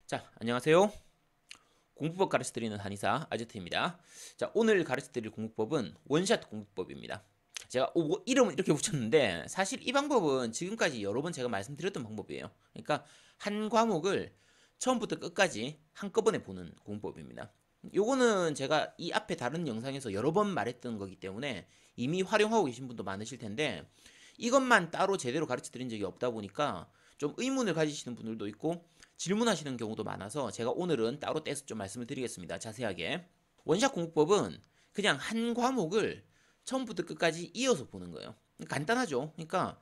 자, 안녕하세요. 공부법 가르쳐드리는 한의사 아제트입니다. 자, 오늘 가르쳐드릴 공부법은 원샷 공부법입니다. 제가 이름을 이렇게 붙였는데 사실 이 방법은 지금까지 여러 번 제가 말씀드렸던 방법이에요. 그러니까 한 과목을 처음부터 끝까지 한꺼번에 보는 공부법입니다. 요거는 제가 이 앞에 다른 영상에서 여러 번 말했던 거기 때문에 이미 활용하고 계신 분도 많으실 텐데 이것만 따로 제대로 가르쳐 드린 적이 없다 보니까 좀 의문을 가지시는 분들도 있고 질문하시는 경우도 많아서 제가 오늘은 따로 떼서 좀 말씀을 드리겠습니다. 자세하게. 원샷 공부법은 그냥 한 과목을 처음부터 끝까지 이어서 보는 거예요. 간단하죠. 그러니까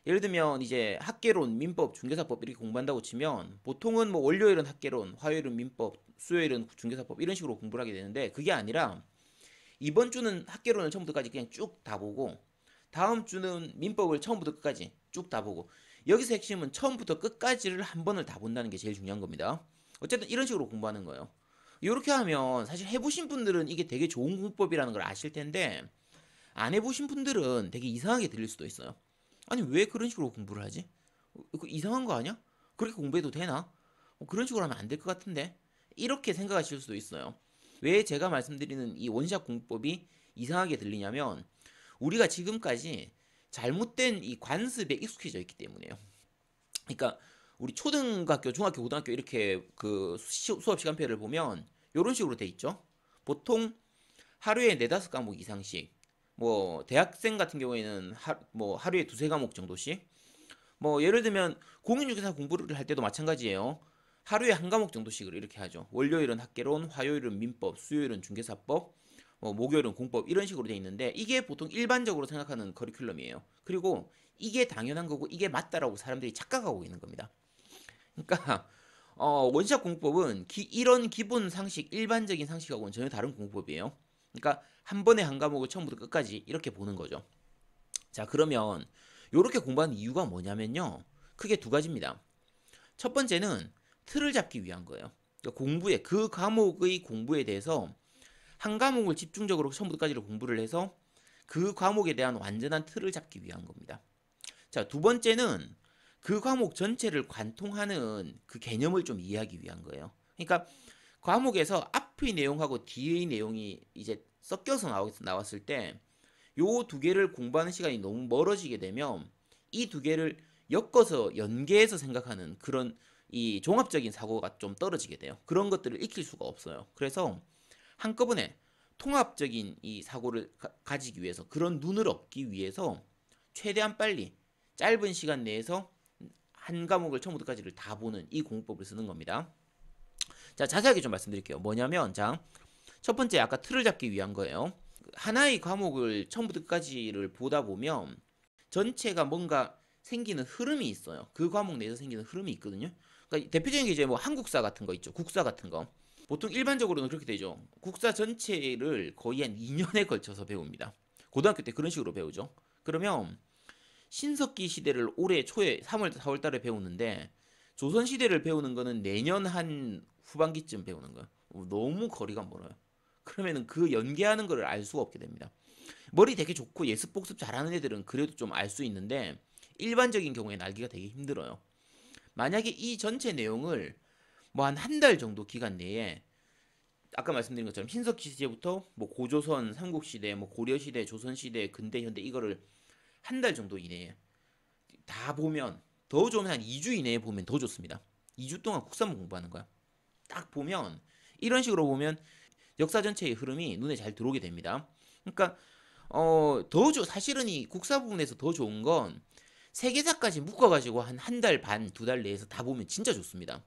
예를 들면 이제 학개론, 민법, 중개사법 이렇게 공부한다고 치면 보통은 뭐 월요일은 학개론, 화요일은 민법, 수요일은 중개사법 이런 식으로 공부를 하게 되는데 그게 아니라 이번 주는 학개론을 처음부터까지 그냥 쭉 다 보고 다음 주는 민법을 처음부터 끝까지 쭉 다 보고 여기서 핵심은 처음부터 끝까지를 한 번을 다 본다는 게 제일 중요한 겁니다. 어쨌든 이런 식으로 공부하는 거예요. 이렇게 하면 사실 해보신 분들은 이게 되게 좋은 공부법이라는 걸 아실 텐데 안 해보신 분들은 되게 이상하게 들릴 수도 있어요. 아니 왜 그런 식으로 공부를 하지? 이상한 거 아니야? 그렇게 공부해도 되나? 그런 식으로 하면 안 될 것 같은데? 이렇게 생각하실 수도 있어요. 왜 제가 말씀드리는 이 원샷 공부법이 이상하게 들리냐면 우리가 지금까지 잘못된 이 관습에 익숙해져 있기 때문에요. 그러니까 우리 초등학교, 중학교, 고등학교 이렇게 그 수업 시간표를 보면 이런 식으로 돼 있죠. 보통 하루에 네다섯 과목 이상씩, 뭐 대학생 같은 경우에는 뭐 하루에 두세 과목 정도씩, 뭐 예를 들면 공인중개사 공부를 할 때도 마찬가지예요. 하루에 한 과목 정도씩을 이렇게 하죠. 월요일은 학개론, 화요일은 민법, 수요일은 중개사법, 뭐 목요일은 공법 이런 식으로 돼 있는데 이게 보통 일반적으로 생각하는 커리큘럼이에요. 그리고 이게 당연한 거고 이게 맞다라고 사람들이 착각하고 있는 겁니다. 그러니까 원샷 공법은 이런 기본 상식, 일반적인 상식하고는 전혀 다른 공법이에요. 그러니까 한 번에 한 과목을 처음부터 끝까지 이렇게 보는 거죠. 자, 그러면 이렇게 공부하는 이유가 뭐냐면요. 크게 두 가지입니다. 첫 번째는 틀을 잡기 위한 거예요. 그러니까 그 과목의 공부에 대해서 한 과목을 집중적으로 처음부터 까지를 공부를 해서 그 과목에 대한 완전한 틀을 잡기 위한 겁니다. 자, 두 번째는 그 과목 전체를 관통하는 그 개념을 좀 이해하기 위한 거예요. 그러니까 과목에서 앞의 내용하고 뒤의 내용이 이제 섞여서 나왔을 때 요 두 개를 공부하는 시간이 너무 멀어지게 되면 이 두 개를 엮어서 연계해서 생각하는 그런 이 종합적인 사고가 좀 떨어지게 돼요. 그런 것들을 익힐 수가 없어요. 그래서 한꺼번에 통합적인 이 사고를 가지기 위해서 그런 눈을 얻기 위해서 최대한 빨리 짧은 시간 내에서 한 과목을 처음부터까지를 다 보는 이 공부법을 쓰는 겁니다. 자, 자세하게 좀 말씀드릴게요. 뭐냐면, 자, 첫 번째 아까 틀을 잡기 위한 거예요. 하나의 과목을 처음부터 끝까지를 보다 보면 전체가 뭔가 생기는 흐름이 있어요. 그 과목 내에서 생기는 흐름이 있거든요. 그러니까 대표적인 게 이제 뭐 한국사 같은 거 있죠. 국사 같은 거. 보통 일반적으로는 그렇게 되죠. 국사 전체를 거의 한 2년에 걸쳐서 배웁니다. 고등학교 때 그런 식으로 배우죠. 그러면 신석기 시대를 올해 초에 3월, 4월 달에 배우는데 조선 시대를 배우는 거는 내년 한 후반기쯤 배우는 거예요. 너무 거리가 멀어요. 그러면은 그 연계하는 거를 알 수가 없게 됩니다. 머리 되게 좋고 예습 복습 잘하는 애들은 그래도 좀 알 수 있는데 일반적인 경우에는 알기가 되게 힘들어요. 만약에 이 전체 내용을 뭐 한 달 정도 기간 내에 아까 말씀드린 것처럼 신석기 시대부터 뭐 고조선, 삼국시대, 뭐 고려시대, 조선시대, 근대, 현대 이거를 한 달 정도 이내에 다 보면 더 좋으면 한 2주 이내에 보면 더 좋습니다. 2주 동안 국사만 공부하는 거야. 딱 보면 이런 식으로 보면 역사 전체의 흐름이 눈에 잘 들어오게 됩니다. 그러니까 사실은 이 국사 부분에서 더 좋은 건 세계사까지 묶어가지고 한 달 반, 두 달 내에서 다 보면 진짜 좋습니다.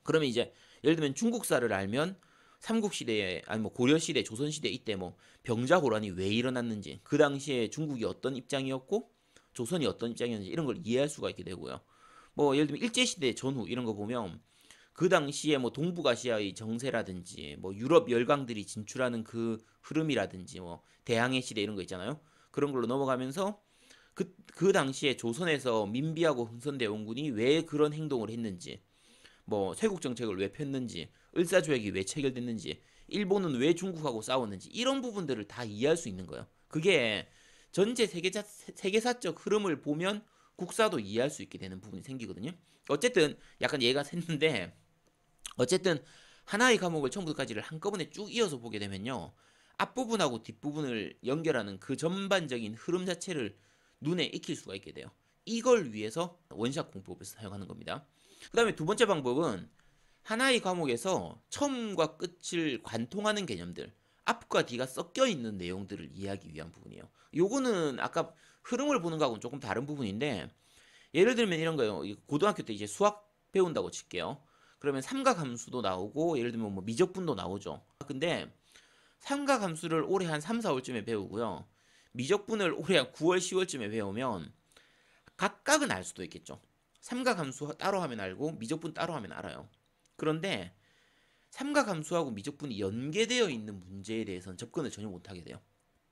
그러면 이제 예를 들면 중국사를 알면 삼국시대에 아니 뭐 고려시대, 조선시대 이때 뭐 병자호란이 왜 일어났는지 그 당시에 중국이 어떤 입장이었고 조선이 어떤 입장이었는지 이런 걸 이해할 수가 있게 되고요. 뭐 예를 들면 일제시대 전후 이런 거 보면 그 당시에 뭐 동북아시아의 정세라든지 뭐 유럽 열강들이 진출하는 그 흐름이라든지 뭐 대항해 시대 이런 거 있잖아요. 그런 걸로 넘어가면서 그 당시에 조선에서 민비하고 흥선대원군이 왜 그런 행동을 했는지 뭐 쇄국 정책을 왜 폈는지 을사조약이 왜 체결됐는지 일본은 왜 중국하고 싸웠는지 이런 부분들을 다 이해할 수 있는 거예요. 그게 전체 세계사적 흐름을 보면 국사도 이해할 수 있게 되는 부분이 생기거든요. 어쨌든 약간 얘가 샜는데 어쨌든 하나의 과목을 처음부터까지를 한꺼번에 쭉 이어서 보게 되면요. 앞부분하고 뒷부분을 연결하는 그 전반적인 흐름 자체를 눈에 익힐 수가 있게 돼요. 이걸 위해서 원샷 공법을 사용하는 겁니다. 그 다음에 두 번째 방법은 하나의 과목에서 처음과 끝을 관통하는 개념들, 앞과 뒤가 섞여 있는 내용들을 이해하기 위한 부분이에요. 요거는 아까 흐름을 보는 거하고는 조금 다른 부분인데, 예를 들면 이런 거예요. 고등학교 때 이제 수학 배운다고 칠게요. 그러면 삼각함수도 나오고, 예를 들면 뭐 미적분도 나오죠. 근데 삼각함수를 올해 한 3, 4월쯤에 배우고요. 미적분을 올해 한 9월, 10월쯤에 배우면 각각은 알 수도 있겠죠. 삼각함수 따로 하면 알고 미적분 따로 하면 알아요. 그런데 삼각함수하고 미적분이 연계되어 있는 문제에 대해서는 접근을 전혀 못하게 돼요.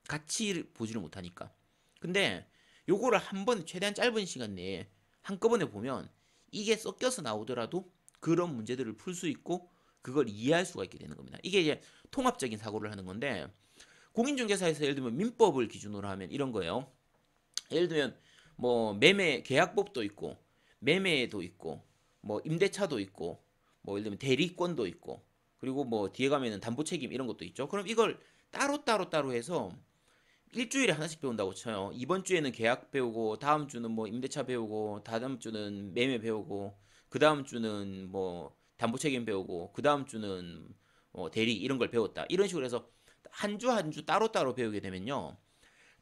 같이 보지를 못하니까. 근데 요거를 한 번 최대한 짧은 시간 내에 한꺼번에 보면 이게 섞여서 나오더라도 그런 문제들을 풀 수 있고 그걸 이해할 수가 있게 되는 겁니다. 이게 이제 통합적인 사고를 하는 건데, 공인중개사에서 예를 들면 민법을 기준으로 하면 이런 거예요. 예를 들면 뭐 매매 계약법도 있고 매매도 있고 뭐 임대차도 있고 뭐 예를 들면 대리권도 있고 그리고 뭐 뒤에 가면은 담보 책임 이런 것도 있죠. 그럼 이걸 따로 해서 일주일에 하나씩 배운다고 쳐요. 이번 주에는 계약 배우고 다음 주는 뭐 임대차 배우고 다음 주는 매매 배우고 그 다음 주는 뭐 담보 책임 배우고 그 다음 주는 뭐 대리 이런 걸 배웠다. 이런 식으로 해서 한 주 한 주 따로따로 배우게 되면요.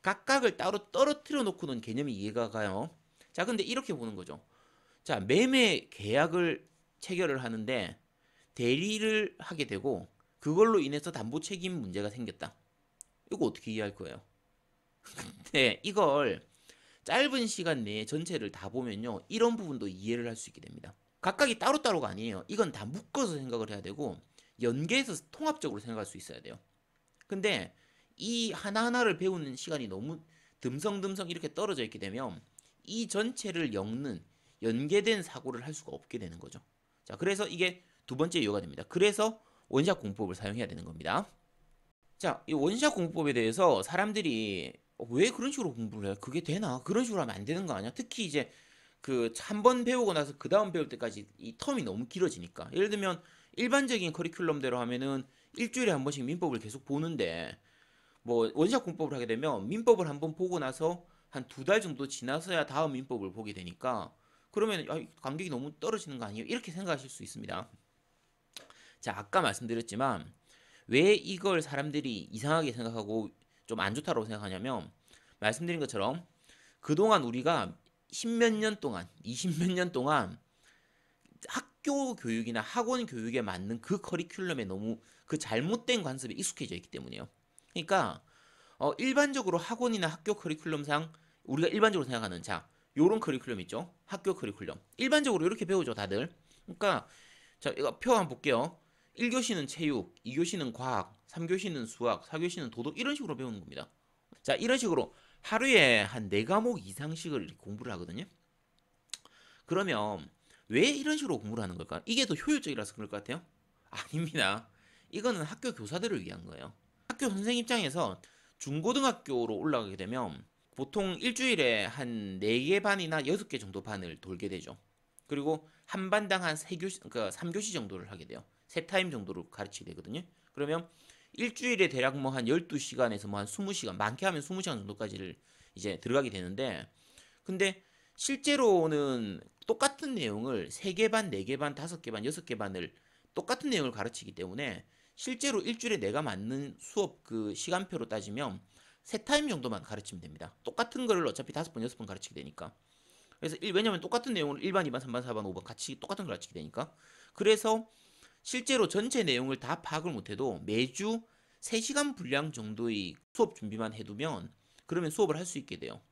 각각을 따로 떨어뜨려 놓고는 개념이 이해가 가요. 자, 근데 이렇게 보는 거죠. 자, 매매 계약을 체결을 하는데 대리를 하게 되고 그걸로 인해서 담보 책임 문제가 생겼다. 이거 어떻게 이해할 거예요? 네, 이걸 짧은 시간 내에 전체를 다 보면요. 이런 부분도 이해를 할 수 있게 됩니다. 각각이 따로따로가 아니에요. 이건 다 묶어서 생각을 해야 되고 연계해서 통합적으로 생각할 수 있어야 돼요. 근데 이 하나하나를 배우는 시간이 너무 듬성듬성 이렇게 떨어져 있게 되면 이 전체를 엮는 연계된 사고를 할 수가 없게 되는 거죠. 자, 그래서 이게 두 번째 이유가 됩니다. 그래서 원샷 공법을 사용해야 되는 겁니다. 자, 이 원샷 공법에 대해서 사람들이 왜 그런 식으로 공부를 해요? 그게 되나? 그런 식으로 하면 안 되는 거 아니야? 특히 이제 그 한 번 배우고 나서 그 다음 배울 때까지 이 텀이 너무 길어지니까. 예를 들면 일반적인 커리큘럼대로 하면은 일주일에 한 번씩 민법을 계속 보는데 뭐 원샷 공법을 하게 되면 민법을 한 번 보고 나서 한 두 달 정도 지나서야 다음 민법을 보게 되니까 그러면 간격이 너무 떨어지는 거 아니에요? 이렇게 생각하실 수 있습니다. 자, 아까 말씀드렸지만 왜 이걸 사람들이 이상하게 생각하고 좀 안 좋다고 생각하냐면, 말씀드린 것처럼 그동안 우리가 십몇 년 동안, 이십 몇 년 동안 학교 교육이나 학원 교육에 맞는 그 커리큘럼에 너무 그 잘못된 관습에 익숙해져 있기 때문이에요. 그러니까 일반적으로 학원이나 학교 커리큘럼상 우리가 일반적으로 생각하는, 자, 요런 커리큘럼 있죠. 학교 커리큘럼. 일반적으로 이렇게 배우죠, 다들. 그러니까 자, 이거 표 한번 볼게요. 1교시는 체육, 2교시는 과학, 3교시는 수학, 4교시는 도덕 이런 식으로 배우는 겁니다. 자, 이런 식으로 하루에 한 4과목 이상씩을 이렇게 공부를 하거든요. 그러면 왜 이런 식으로 공부를 하는 걸까? 이게 더 효율적이라서 그럴 것 같아요? 아닙니다. 이거는 학교 교사들을 위한 거예요. 학교 선생 입장에서 중고등학교로 올라가게 되면 보통 일주일에 한 4개 반이나 6개 정도 반을 돌게 되죠. 그리고 한 반당 한 3교시, 그러니까 3교시 정도를 하게 돼요. 3타임 정도로 가르치게 되거든요. 그러면 일주일에 대략 뭐 한 12시간에서 뭐 한 20시간, 많게 하면 20시간 정도까지를 이제 들어가게 되는데, 근데 실제로는 똑같은 내용을 3개 반, 4개 반, 5개 반, 6개 반을 똑같은 내용을 가르치기 때문에 실제로 일주일에 내가 맞는 수업 그 시간표로 따지면 3타임 정도만 가르치면 됩니다. 똑같은 거를 어차피 5번, 6번 가르치게 되니까. 그래서 왜냐면 똑같은 내용을 1반, 2반, 3반, 4반, 5반 같이 똑같은 걸 가르치게 되니까. 그래서 실제로 전체 내용을 다 파악을 못해도 매주 3시간 분량 정도의 수업 준비만 해두면 그러면 수업을 할 수 있게 돼요.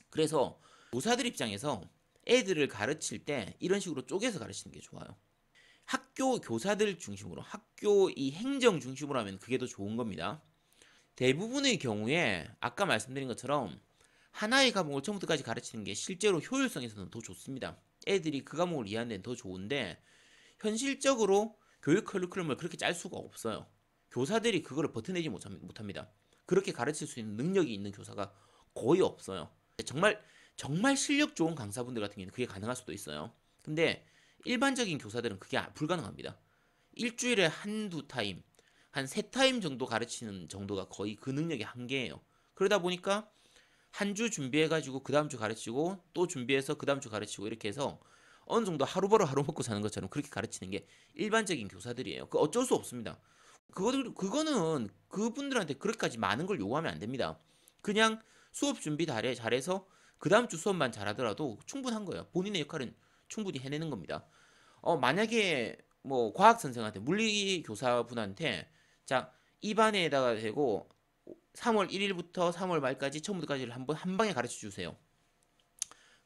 그래서 교사들 입장에서 애들을 가르칠 때 이런 식으로 쪼개서 가르치는 게 좋아요. 학교 교사들 중심으로, 학교 이 행정 중심으로 하면 그게 더 좋은 겁니다. 대부분의 경우에 아까 말씀드린 것처럼 하나의 과목을 처음부터까지 가르치는 게 실제로 효율성에서는 더 좋습니다. 애들이 그 과목을 이해하는 데는 더 좋은데 현실적으로 교육 커리큘럼을 그렇게 짤 수가 없어요. 교사들이 그거를 버텨내지 못합니다. 그렇게 가르칠 수 있는 능력이 있는 교사가 거의 없어요. 정말 실력 좋은 강사분들 같은 경우는 그게 가능할 수도 있어요. 근데 일반적인 교사들은 그게 불가능합니다. 일주일에 한두 타임, 한 세 타임 정도 가르치는 정도가 거의 그 능력의 한계예요. 그러다 보니까 한 주 준비해가지고 그 다음 주 가르치고 또 준비해서 그 다음 주 가르치고 이렇게 해서 어느 정도 하루 벌어 하루 먹고 사는 것처럼 그렇게 가르치는 게 일반적인 교사들이에요. 그 어쩔 수 없습니다. 그거는 그분들한테 그렇게까지 많은 걸 요구하면 안 됩니다. 그냥 수업 준비 잘해서 그 다음 주 수업만 잘하더라도 충분한 거예요. 본인의 역할은 충분히 해내는 겁니다. 만약에 뭐 과학 선생한테 물리 교사분한테 자, 이 반에다가 대고 3월 1일부터 3월 말까지 처음부터까지를 한번 한 방에 가르쳐 주세요.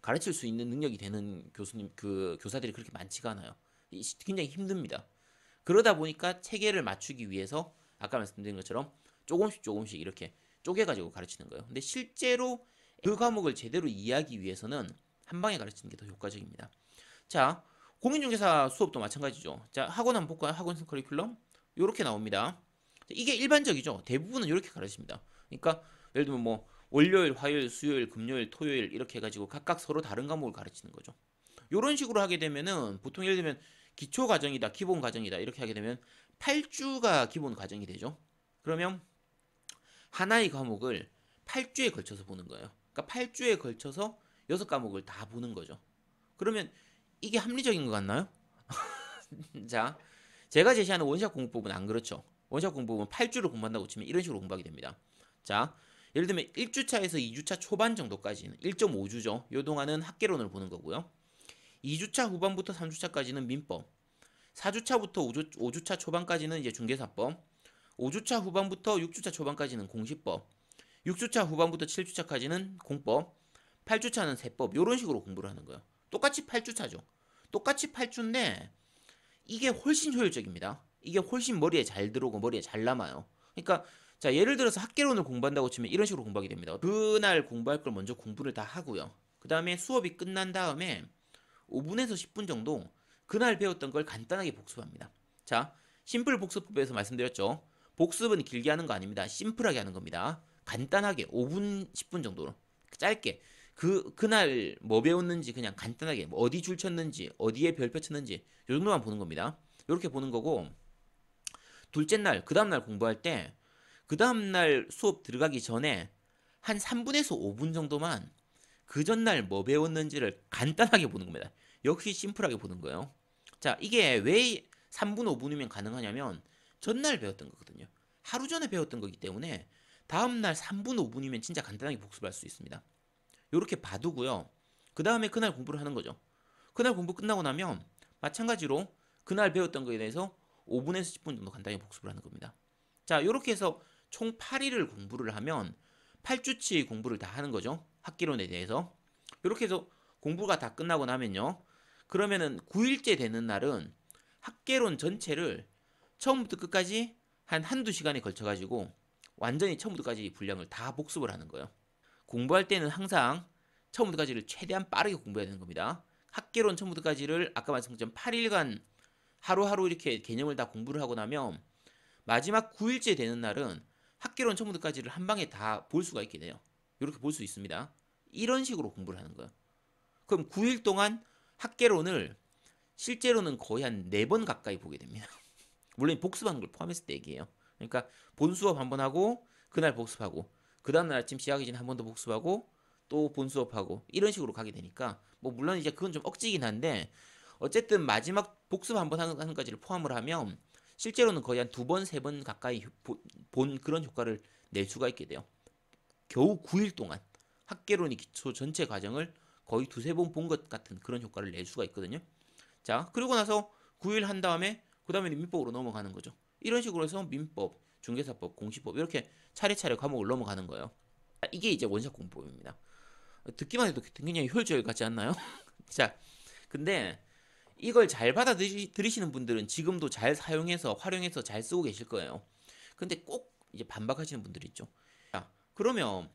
가르칠 수 있는 능력이 되는 교수님 그 교사들이 그렇게 많지가 않아요. 굉장히 힘듭니다. 그러다 보니까 체계를 맞추기 위해서 아까 말씀드린 것처럼 조금씩 이렇게 쪼개가지고 가르치는 거예요. 근데 실제로 그 과목을 제대로 이해하기 위해서는 한 방에 가르치는 게 더 효과적입니다. 자, 공인중개사 수업도 마찬가지죠. 자, 학원 한번 볼까요? 학원 커리큘럼 이렇게 나옵니다. 이게 일반적이죠. 대부분은 이렇게 가르칩니다. 그러니까 예를 들면 뭐 월요일, 화요일, 수요일, 금요일, 토요일 이렇게 해가지고 각각 서로 다른 과목을 가르치는 거죠. 이런 식으로 하게 되면은 보통 예를 들면 기초 과정이다, 기본 과정이다 이렇게 하게 되면 8주가 기본 과정이 되죠. 그러면 하나의 과목을 8주에 걸쳐서 보는 거예요. 그러니까 8주에 걸쳐서 6과목을 다 보는 거죠. 그러면 이게 합리적인 것 같나요? 자, 제가 제시하는 원샷 공부법은 안 그렇죠. 원샷 공부법은 8주를 공부한다고 치면 이런 식으로 공부하게 됩니다. 자, 예를 들면 1주차에서 2주차 초반 정도까지는 1.5주죠. 요 동안은 학개론을 보는 거고요. 2주차 후반부터 3주차까지는 민법, 4주차부터 5주차 초반까지는 이제 중개사법, 5주차 후반부터 6주차 초반까지는 공시법, 6주차 후반부터 7주차까지는 공법, 8주차는 세법 이런 식으로 공부를 하는 거예요. 똑같이 8주차죠. 똑같이 8주인데 이게 훨씬 효율적입니다. 이게 훨씬 머리에 잘 들어오고 머리에 잘 남아요. 그러니까 자, 예를 들어서 학개론을 공부한다고 치면 이런 식으로 공부하게 됩니다. 그날 공부할 걸 먼저 공부를 다 하고요. 그 다음에 수업이 끝난 다음에 5분에서 10분 정도 그날 배웠던 걸 간단하게 복습합니다. 자, 심플 복습법에서 말씀드렸죠. 복습은 길게 하는 거 아닙니다. 심플하게 하는 겁니다. 간단하게 5분, 10분 정도로 짧게 그날 뭐 배웠는지 그냥 간단하게 뭐 어디 줄 쳤는지 어디에 별표 쳤는지 이 정도만 보는 겁니다. 이렇게 보는 거고 둘째 날 그 다음날 공부할 때 그 다음날 수업 들어가기 전에 한 3분에서 5분 정도만 그 전날 뭐 배웠는지를 간단하게 보는 겁니다. 역시 심플하게 보는 거예요. 자, 이게 왜 3분, 5분이면 가능하냐면 전날 배웠던 거거든요. 하루 전에 배웠던 거기 때문에 다음날 3분, 5분이면 진짜 간단하게 복습할 수 있습니다. 이렇게 봐두고요. 그 다음에 그날 공부를 하는 거죠. 그날 공부 끝나고 나면 마찬가지로 그날 배웠던 거에 대해서 5분에서 10분 정도 간단히 복습을 하는 겁니다. 자, 이렇게 해서 총 8일을 공부를 하면 8주치 공부를 다 하는 거죠. 학기론에 대해서. 이렇게 해서 공부가 다 끝나고 나면요. 그러면은 9일째 되는 날은 학개론 전체를 처음부터 끝까지 한두 시간에 걸쳐가지고 완전히 처음부터까지 분량을 다 복습을 하는 거예요. 공부할 때는 항상 처음부터까지를 최대한 빠르게 공부해야 되는 겁니다. 학개론 처음부터까지를 아까 말씀드린 8일간 하루하루 이렇게 개념을 다 공부를 하고 나면 마지막 9일째 되는 날은 학개론 처음부터까지를 한 방에 다 볼 수가 있게 돼요. 이렇게 볼 수 있습니다. 이런 식으로 공부를 하는 거예요. 그럼 9일 동안 학개론을 실제로는 거의 한 4번 가까이 보게 됩니다. 물론 복습하는 걸 포함했을 때 얘기예요. 그러니까 본 수업 한 번 하고 그날 복습하고 그 다음날 아침 시작하기 전에 한 번 더 복습하고 또 본 수업하고 이런 식으로 가게 되니까 뭐 물론 이제 그건 좀 억지긴 한데 어쨌든 마지막 복습 한 번 하는 것까지를 포함을 하면 실제로는 거의 한 2번, 3번 가까이 본 그런 효과를 낼 수가 있게 돼요. 겨우 9일 동안 학개론이 기초 전체 과정을 거의 2-3번 본 것 같은 그런 효과를 낼 수가 있거든요. 자, 그리고 나서 9일 한 다음에 그 다음에 민법으로 넘어가는 거죠. 이런 식으로 해서 민법, 중개사법, 공시법 이렇게 차례차례 과목을 넘어가는 거예요. 이게 이제 원샷 공부법입니다. 듣기만 해도 굉장히 효율적일 것 같지 않나요? 자, 근데 이걸 잘 받아들이시는 분들은 지금도 잘 사용해서 활용해서 잘 쓰고 계실 거예요. 근데 꼭 이제 반박하시는 분들이 있죠. 자, 그러면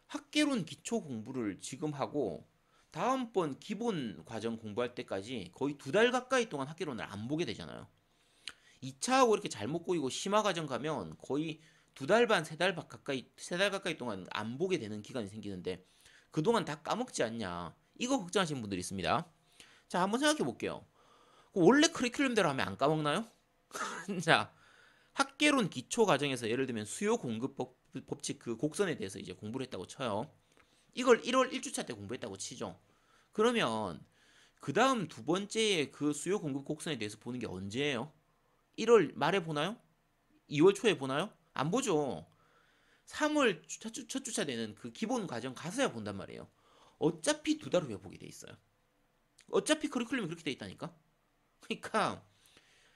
학개론 기초 공부를 지금 하고 다음번 기본 과정 공부할 때까지 거의 2달 가까이 동안 학개론을 안 보게 되잖아요. 2차하고 이렇게 잘못 꼬이고 심화 과정 가면 거의 2달 반, 3달 가까이, 3달 가까이 동안 안 보게 되는 기간이 생기는데 그동안 다 까먹지 않냐. 이거 걱정하시는 분들이 있습니다. 자, 한번 생각해 볼게요. 원래 커리큘럼대로 하면 안 까먹나요? 자, 학개론 기초 과정에서 예를 들면 수요 공급 법칙 그 곡선에 대해서 이제 공부를 했다고 쳐요. 이걸 1월 1주차 때 공부했다고 치죠. 그러면 그 다음 두 번째의 그 수요 공급 곡선에 대해서 보는 게 언제예요? 1월 말에 보나요? 2월 초에 보나요? 안 보죠. 3월 첫 주차 되는 그 기본 과정 가서야 본단 말이에요. 어차피 두 달 후에 보게 돼 있어요. 어차피 커리큘럼이 그렇게 돼 있다니까. 그러니까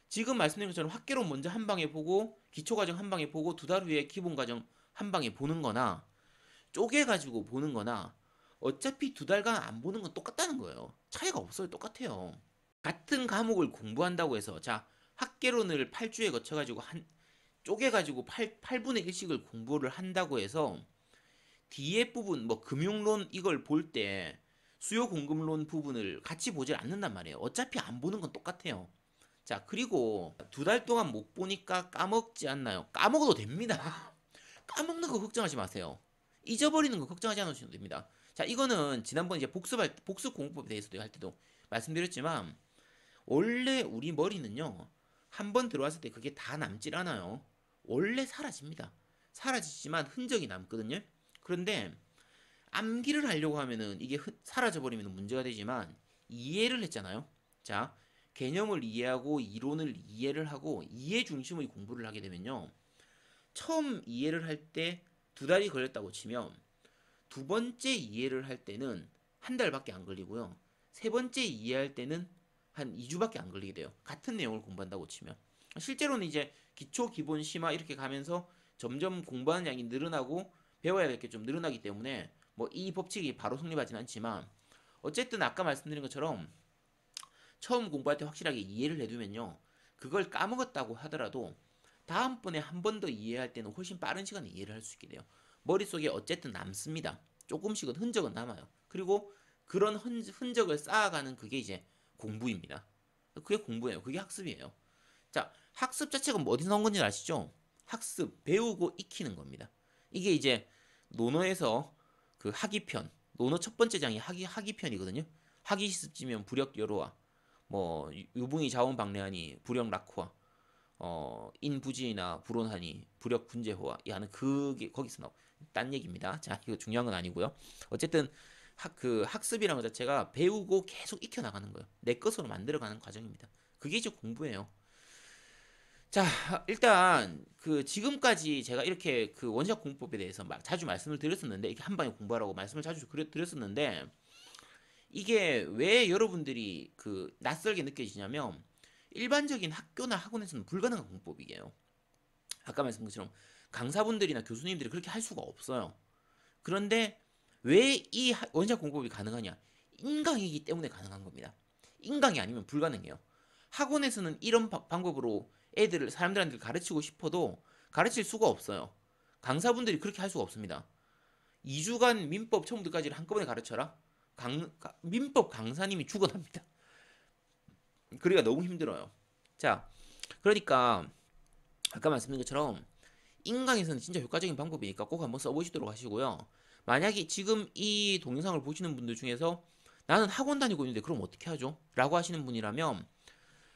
지금 말씀드린 것처럼 학개론 먼저 한 방에 보고 기초 과정 한 방에 보고 두 달 후에 기본 과정 한 방에 보는 거나 쪼개가지고 보는 거나 어차피 두 달간 안 보는 건 똑같다는 거예요. 차이가 없어요. 똑같아요. 같은 과목을 공부한다고 해서 자 학개론을 8주에 거쳐가지고 한 쪼개가지고 8분의 1씩을 공부를 한다고 해서 뒤에 부분 뭐 금융론 이걸 볼 때 수요 공급론 부분을 같이 보질 않는단 말이에요. 어차피 안 보는 건 똑같아요. 자 그리고 두 달 동안 못 보니까 까먹지 않나요? 까먹어도 됩니다. 까먹는 거 걱정하지 마세요. 잊어버리는 거 걱정하지 않으셔도 됩니다. 자 이거는 지난번 이제 복습 공부법에 대해서도 할 때도 말씀드렸지만 원래 우리 머리는요 한 번 들어왔을 때 그게 다 남질 않아요. 원래 사라집니다. 사라지지만 흔적이 남거든요. 그런데 암기를 하려고 하면은 이게 사라져 버리면 문제가 되지만 이해를 했잖아요. 자 개념을 이해하고 이론을 이해를 하고 이해 중심의 공부를 하게 되면요 처음 이해를 할 때 두 달이 걸렸다고 치면 두 번째 이해를 할 때는 한 달밖에 안 걸리고요. 세 번째 이해할 때는 한 2주밖에 안 걸리게 돼요. 같은 내용을 공부한다고 치면. 실제로는 이제 기초, 기본, 심화 이렇게 가면서 점점 공부하는 양이 늘어나고 배워야 될 게 좀 늘어나기 때문에 뭐 이 법칙이 바로 성립하진 않지만 어쨌든 아까 말씀드린 것처럼 처음 공부할 때 확실하게 이해를 해두면요. 그걸 까먹었다고 하더라도 다음번에 한 번 더 이해할 때는 훨씬 빠른 시간에 이해를 할 수 있게 돼요. 머릿속에 어쨌든 남습니다. 조금씩은 흔적은 남아요. 그리고 그런 흔적을 쌓아가는 그게 이제 공부입니다. 그게 공부예요. 그게 학습이에요. 자, 학습 자체가 뭐 어디서 나온 건지 아시죠? 학습, 배우고 익히는 겁니다. 이게 이제 논어에서 그 학이편, 논어 첫 번째 장이 학이편이거든요. 학이습지면 불역 여로와, 뭐 유붕이 자원방래하니 불역 낙후와, 인부지나 불온하니 불역 분재호와 이 하는 그게 거기서 나오. 딴 얘기입니다. 자, 이거 중요한 건 아니고요. 어쨌든 그 학습이라는 것 자체가 배우고 계속 익혀 나가는 거예요. 내 것으로 만들어가는 과정입니다. 그게 이제 공부예요. 자, 일단 그 지금까지 제가 이렇게 그 원샷 공부법에 대해서 막 자주 말씀을 드렸었는데 이렇게 한 방에 공부하라고 말씀을 자주 드렸었는데 이게 왜 여러분들이 그 낯설게 느껴지냐면 일반적인 학교나 학원에서는 불가능한 공법이에요. 아까 말씀드린 것처럼 강사분들이나 교수님들이 그렇게 할 수가 없어요. 그런데 왜 이 원샷 공법이 가능하냐? 인강이기 때문에 가능한 겁니다. 인강이 아니면 불가능해요. 학원에서는 이런 방법으로 애들을 사람들한테 가르치고 싶어도 가르칠 수가 없어요. 강사분들이 그렇게 할 수가 없습니다. 2주간 민법 처음부터까지를 한꺼번에 가르쳐라? 민법 강사님이 죽어납니다. 그러기가 너무 힘들어요. 자, 그러니까 아까 말씀드린 것처럼 인강에서는 진짜 효과적인 방법이니까 꼭 한번 써보시도록 하시고요. 만약에 지금 이 동영상을 보시는 분들 중에서 나는 학원 다니고 있는데 그럼 어떻게 하죠? 라고 하시는 분이라면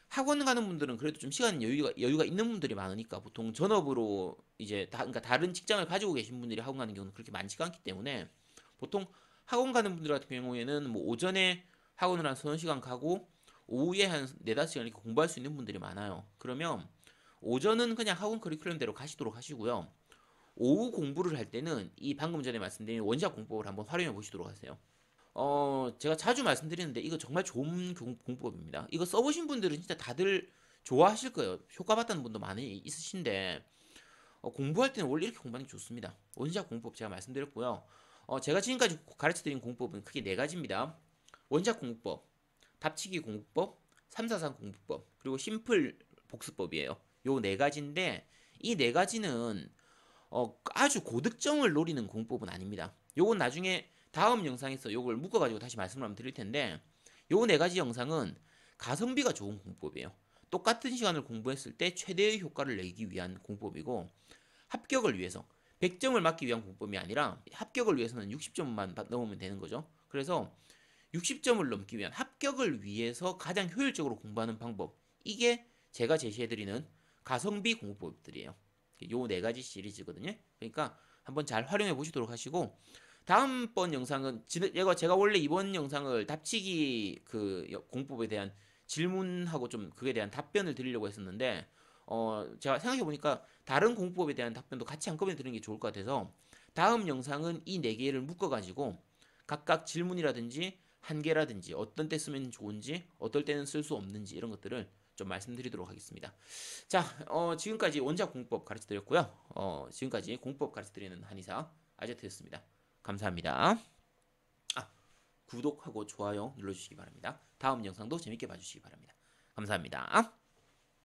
학원 가는 분들은 그래도 좀 시간 여유가 있는 분들이 많으니까 보통 전업으로 이제 그러니까 다른 직장을 가지고 계신 분들이 학원 가는 경우는 그렇게 많지가 않기 때문에 보통 학원 가는 분들 같은 경우에는 뭐 오전에 학원을 한 서너 시간 가고 오후에 한 4~5시간 이렇게 공부할 수 있는 분들이 많아요. 그러면 오전은 그냥 학원 커리큘럼대로 가시도록 하시고요. 오후 공부를 할 때는 이 방금 전에 말씀드린 원샷 공법을 한번 활용해 보시도록 하세요. 제가 자주 말씀드리는데 이거 정말 좋은 공법입니다. 이거 써보신 분들은 진짜 다들 좋아하실 거예요. 효과 봤다는 분도 많이 있으신데 공부할 때는 원래 이렇게 공부하는 게 좋습니다. 원샷 공법 제가 말씀드렸고요. 제가 지금까지 가르쳐드린 공법은 크게 네 가지입니다. 원샷 공법, 답치기 공법, 343 공부법, 그리고 심플 복습법이에요. 요 네 가지인데 이 네 가지는 아주 고득점을 노리는 공법은 아닙니다. 요건 나중에 다음 영상에서 요걸 묶어가지고 다시 말씀을 한번 드릴 텐데 요 네 가지 영상은 가성비가 좋은 공법이에요. 똑같은 시간을 공부했을 때 최대의 효과를 내기 위한 공법이고 합격을 위해서 100점을 맞기 위한 공법이 아니라 합격을 위해서는 60점만 넘으면 되는 거죠. 그래서 60점을 넘기 위한 합격을 위해서 가장 효율적으로 공부하는 방법 이게 제가 제시해드리는 가성비 공부법들이에요. 요 네 가지 시리즈거든요. 그러니까 한번 잘 활용해 보시도록 하시고 다음번 영상은 제가 원래 이번 영상을 답치기 그 공법에 대한 질문하고 좀 그에 대한 답변을 드리려고 했었는데 제가 생각해 보니까 다른 공법에 대한 답변도 같이 한꺼번에 드리는 게 좋을 것 같아서 다음 영상은 이 네 개를 묶어 가지고 각각 질문이라든지 한계라든지 어떤 때 쓰면 좋은지 어떨 때는 쓸 수 없는지 이런 것들을 좀 말씀드리도록 하겠습니다. 자, 지금까지 원작 공법 가르쳐 드렸고요. 지금까지 공법 가르쳐 드리는 한의사 아제트였습니다. 감사합니다. 아, 구독하고 좋아요 눌러주시기 바랍니다. 다음 영상도 재밌게 봐주시기 바랍니다. 감사합니다.